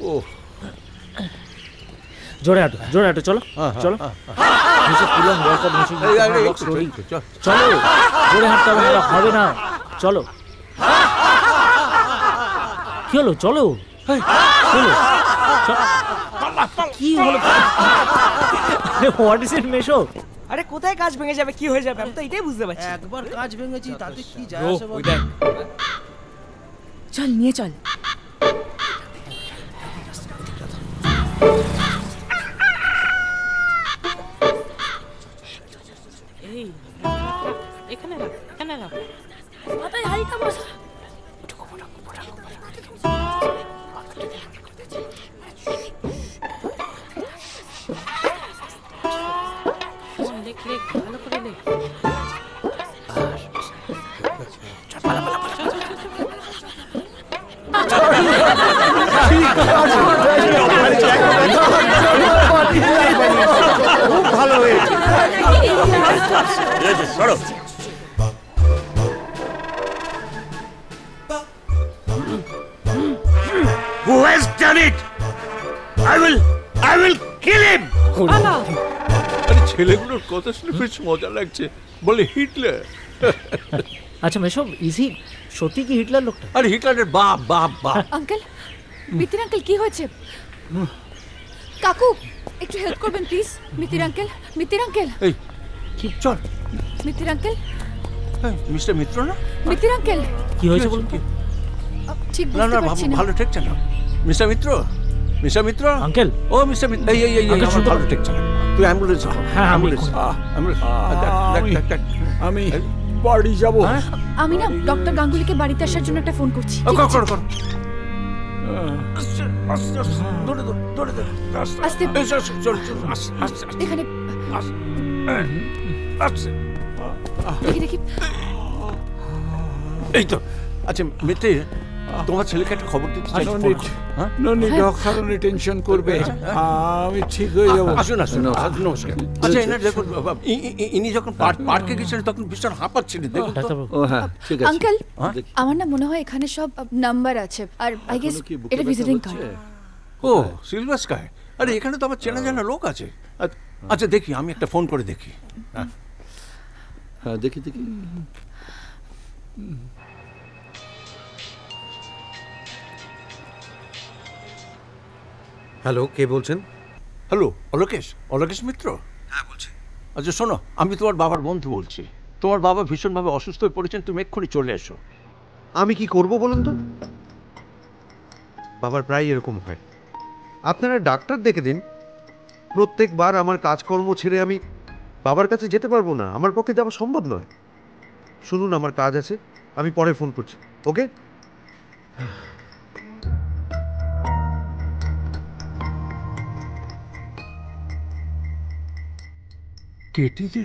ও জোরে হাঁটো চলো চলো চলো জোরে হাঁটতে হবে না চলো কি হলো চলো কি হলো হোয়াট ইজ ইট মেশো? আরে কোথায় কাজ ভেঙে যাবে কি হয়ে যাবে আমি তো এটাই বুঝতে পারছি। একবার কাজ ভেঙেছি তাতে কি যায় আসে বল। চল নিয়ে চল। এই এখানে রাখ মাথায় হাড়িটা বসা। লেখ ভালো করে লেখ। খুব ভালো হয়েছে। Who has done it? I will kill him. আরে ছেলেগুলোর কথা শুনে বেশ মজা লাগছে। বলে হিটলার। আচ্ছা মেশো ইজি সত্যি কি হিটলার লোকটা? আরে হিটলারের বাপ। আঙ্কেল মিতির আঙ্কেল কি হয়েছে? কাকু একটু হেল্প করবেন প্লিজ। মিতির আঙ্কেল এই কি চল মিতির আঙ্কেল মিস্টার মিত্র না? মিতির আঙ্কেল কি হয়েছে বলুন? ঠিক না বুঝতে পারছি না। ভালো ঠেকছে না। মিস্টার মিত্র আঙ্কেল ও মিস্টার মিত্র এই আমার ভালো ঠেকছে না। তুই অ্যাম্বুলেন্স আমি বাড়ি যাব। আমি না ডক্টর গাঙ্গুলিকে বাড়িতে আসার জন্য একটা ফোন করছি। কর আস্তে এখানে দেখি এই তো আচ্ছা মিত্র তোমার ছেলেকে একটা খবর দিতে চাই। কারণে টেনশন করবে, আমি ঠিক হয়ে যাবো। আসুন নমস্কার। আচ্ছা এনার দেখুন ইনি যখন পার্কে গেছিলেন তখন ভীষণ হাঁপাচ্ছিলেন দেখুন তো। হ্যাঁ ঠিক আছে আঙ্কেল আমার না মনে হয় এখানে সব নাম্বার আছে আর আই গেস এটা ভিজিটিং কার্ড। ও সিলভার স্কাই, আরে এখানে তো আমার চেনা জানা লোক আছে। আচ্ছা দেখি আমি একটা ফোন করে দেখি। হ্যাঁ দেখি হ্যালো, কে বলছেন? হ্যালো অলোকেশ মিত্র? হ্যাঁ বলছি। আচ্ছা শোনো, আমি তোমার বাবার বন্ধু বলছি। তোমার বাবা ভীষণভাবে অসুস্থ হয়ে পড়েছেন, তুমি এক্ষুনি চলে এসো। আমি কি করব বলুন তো? বাবার প্রায় এরকম হয়। আপনারা ডাক্তার দেখে দিন। প্রত্যেকবার আমার কাজকর্ম ছেড়ে আমি বাবার কাছে যেতে পারবো না, আমার পক্ষে যাওয়া সম্ভব নয়। শুনুন আমার কাজ আছে, আমি পরে ফোন করছি। ওকে? কেটে দে।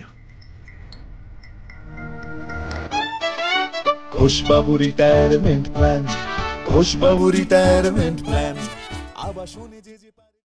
ঘোষবাবু রিটায়ারমেন্ট প্ল্যান, ঘোষবাবু রিটায়ারমেন্ট প্ল্যান। আবাসনে যে